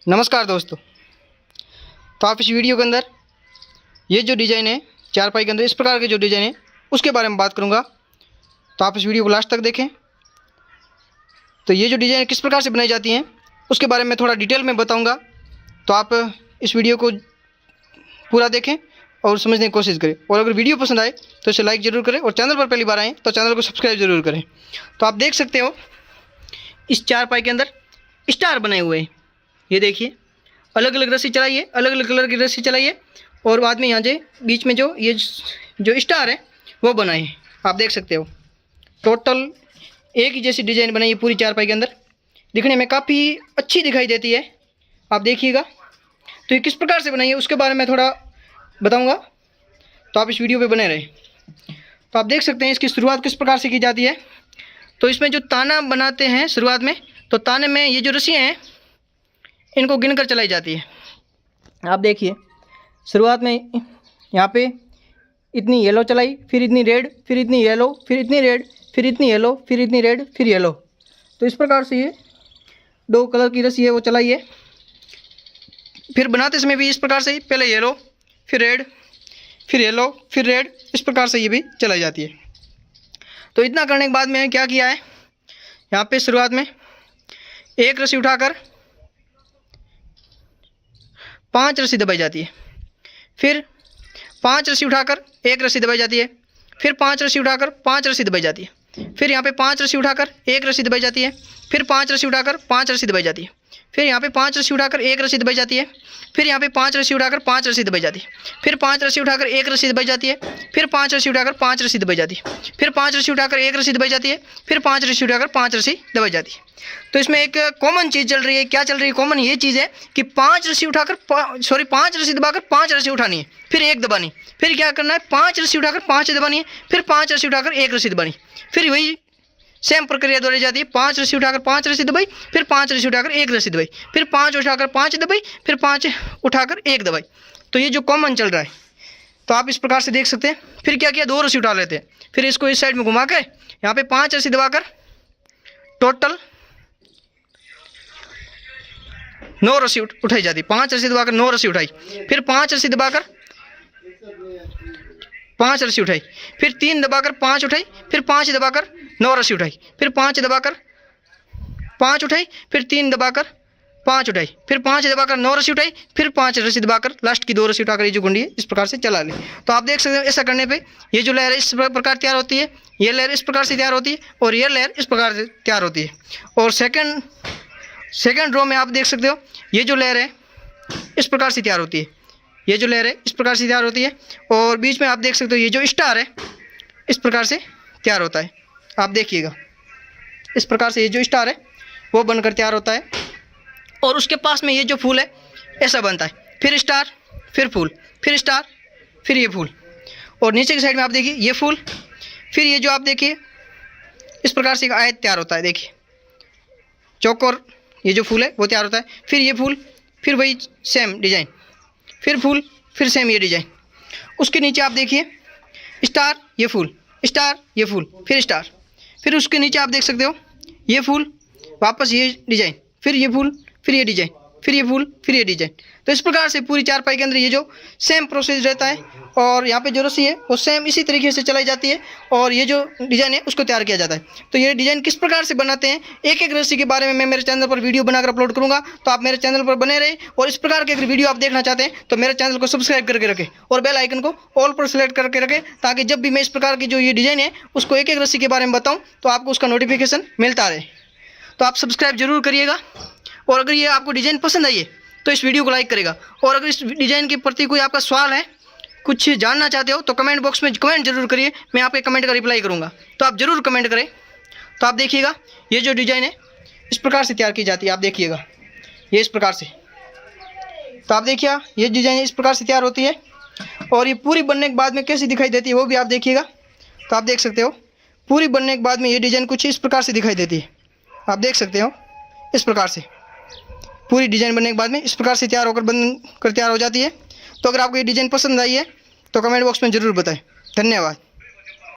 नमस्कार दोस्तों। तो आप इस वीडियो के अंदर ये जो डिज़ाइन है चारपाई के अंदर इस प्रकार के जो डिज़ाइन है उसके बारे में बात करूंगा। तो आप इस वीडियो को लास्ट तक देखें। तो ये जो डिज़ाइन किस प्रकार से बनाई जाती हैं उसके बारे में थोड़ा डिटेल में बताऊंगा। तो आप इस वीडियो को पूरा देखें और समझने की कोशिश करें। और अगर वीडियो पसंद आए तो इसे लाइक ज़रूर करें और चैनल पर पहली बार आएँ तो चैनल को सब्सक्राइब ज़रूर करें। तो आप देख सकते हो इस चारपाई के अंदर स्टार बने हुए हैं। ये देखिए अलग अलग रस्सी चलाइए, अलग अलग कलर की रस्सी चलाइए और बाद में यहाँ से बीच में ये जो स्टार है वो बनाए हैं। आप देख सकते हो टोटल एक ही जैसी डिज़ाइन बनाई है पूरी चारपाई के अंदर। दिखने में काफ़ी अच्छी दिखाई देती है। आप देखिएगा तो ये किस प्रकार से बनाई है उसके बारे में थोड़ा बताऊँगा। तो आप इस वीडियो पर बने रहें। तो आप देख सकते हैं इसकी शुरुआत किस प्रकार से की जाती है। तो इसमें जो ताना बनाते हैं शुरुआत में, तो ताने में ये जो रस्सियाँ हैं इनको गिनकर चलाई जाती है। आप देखिए शुरुआत में यहाँ पे इतनी येलो चलाई, फिर इतनी रेड, फिर इतनी येलो, फिर इतनी रेड, फिर इतनी येलो, फिर इतनी रेड, फिर येलो। तो इस प्रकार से ये दो कलर की रस्सी है वो चलाई है। फिर बनाते समय भी इस प्रकार से पहले येलो, फिर रेड, फिर येलो, फिर रेड, इस प्रकार से ये भी चलाई जाती है। तो इतना करने के बाद में क्या किया है, यहाँ पे शुरुआत में एक रस्सी उठाकर 5 रस्सी दबाई जाती है, फिर 5 रस्सी उठाकर एक रस्सी दबाई जाती है, फिर 5 रस्सी उठाकर 5 रस्सी दबाई जाती है, फिर यहाँ पे 5 रस्सी उठाकर एक रस्सी दबाई जाती है, फिर 5 रस्सी उठाकर 5 रस्सी दबाई जाती है, फिर यहाँ पे 5 रस्सी उठाकर एक रस्सी दबाई जाती है, फिर यहाँ पे 5 रस्सी उठाकर 5 रस्सी दबाई जाती है, फिर 5 रस्सी उठाकर एक रस्सी दबाई जाती है, फिर 5 रस्सी उठाकर 5 रस्सी दबाई जाती है, फिर 5 रस्सी उठाकर एक रस्सी दबाई जाती है, फिर 5 रस्सी उठाकर 5 रस्सी दबाई जाती है। तो इसमें एक कॉमन चीज़ चल रही है। क्या चल रही है? कॉमन ये चीज़ है कि 5 रस्सी उठाकर 5 रस्सी दबाकर 5 रस्सी उठानी है, फिर एक दबानी, फिर क्या करना है 5 रस्सी उठाकर 5 दबानी है, फिर 5 रस्सी उठाकर एक रस्सी दबानी, फिर वही सेम प्रक्रिया दोहराई जाती है। 5 रस्सी उठाकर 5 रस्सी दबाई, फिर 5 रस्सी उठाकर एक रस्सी दबाई, फिर 5 उठाकर 5 दबाई, फिर 5 उठाकर एक दबाई। तो ये जो कॉमन चल रहा है तो आप इस प्रकार से देख सकते हैं। फिर क्या किया, 2 रस्सी उठा लेते हैं, फिर इसको इस साइड में घुमा कर यहाँ पे 5 रस्सी दबाकर टोटल 9 रस्सी उठाई जाती है। 5 रस्सी दबाकर 9 रस्सी उठाई, फिर 5 रस्सी दबाकर 5 रस्सी उठाई, फिर 3 दबाकर 5 उठाई, फिर 5 दबाकर 9 रस्सी उठाई, फिर 5 दबाकर 5 उठाई, फिर 3 दबाकर 5 उठाई, फिर 5 दबाकर 9 रस्सी उठाई, फिर 5 रस्सी दबाकर लास्ट की 2 रस्सी उठाकर ये जो गुंडी है इस प्रकार से चला ली। तो आप देख सकते हैं ऐसा करने पे ये जो लेयर इस प्रकार तैयार होती है, ये लेयर इस प्रकार से तैयार होती है और ये लेयर इस प्रकार से तैयार होती है। और सेकंड रो में आप देख सकते हो ये जो लेयर है इस प्रकार से तैयार होती है, ये जो लेयर है इस प्रकार से तैयार होती है। और बीच में आप देख सकते हो ये जो स्टार है इस प्रकार से तैयार होता है। आप देखिएगा इस प्रकार से ये जो स्टार है वो बनकर तैयार होता है और उसके पास में ये जो फूल है ऐसा बनता है, फिर स्टार, फिर फूल, फिर स्टार, फिर ये फूल। और नीचे की साइड में आप देखिए ये फूल, फिर ये जो आप देखिए इस प्रकार से एक आयत तैयार होता है। देखिए चौकोर ये जो फूल है वो तैयार होता है, फिर ये फूल, फिर वही सेम डिज़ाइन, फिर फूल, फिर सेम ये डिज़ाइन। उसके नीचे आप देखिए स्टार, ये फूल, स्टार, ये फूल, फिर स्टार, फिर उसके नीचे आप देख सकते हो ये फूल, वापस ये डिज़ाइन, फिर ये फूल, फिर ये डिज़ाइन, फिर ये फूल, फिर ये डिज़ाइन। तो इस प्रकार से पूरी चारपाई के अंदर ये जो सेम प्रोसेस रहता है और यहाँ पे जो रस्सी है वो सेम इसी तरीके से चलाई जाती है और ये जो डिज़ाइन है उसको तैयार किया जाता है। तो ये डिज़ाइन किस प्रकार से बनाते हैं एक एक रस्सी के बारे में मैं मेरे चैनल पर वीडियो बनाकर अपलोड करूँगा। तो आप मेरे चैनल पर बने रहे और इस प्रकार के अगर वीडियो आप देखना चाहते हैं तो मेरे चैनल को सब्सक्राइब करके रखें और बेल आइकन को ऑल पर सेलेक्ट करके रखें, ताकि जब भी मैं इस प्रकार की जो ये डिज़ाइन है उसको एक एक रस्सी के बारे में बताऊँ तो आपको उसका नोटिफिकेशन मिलता रहे। तो आप सब्सक्राइब जरूर करिएगा और अगर ये आपको डिज़ाइन पसंद आई है तो इस वीडियो को लाइक करेगा। और अगर इस डिज़ाइन के प्रति कोई आपका सवाल है, कुछ जानना चाहते हो तो कमेंट बॉक्स में कमेंट जरूर करिए, मैं आपके कमेंट का रिप्लाई करूँगा। तो आप ज़रूर कमेंट करें। तो आप देखिएगा ये जो डिज़ाइन है इस प्रकार से तैयार की जाती है। आप देखिएगा ये इस प्रकार से, तो आप देखिए ये डिज़ाइन इस प्रकार से तैयार होती है और ये पूरी बनने के बाद में कैसी दिखाई देती है वो भी आप देखिएगा। तो आप देख सकते हो पूरी बनने के बाद में ये डिज़ाइन कुछ इस प्रकार से दिखाई देती है। आप देख सकते हो इस प्रकार से पूरी डिज़ाइन बनने के बाद में इस प्रकार से तैयार होकर बनकर तैयार हो जाती है। तो अगर आपको ये डिज़ाइन पसंद आई है तो कमेंट बॉक्स में ज़रूर बताएं। धन्यवाद।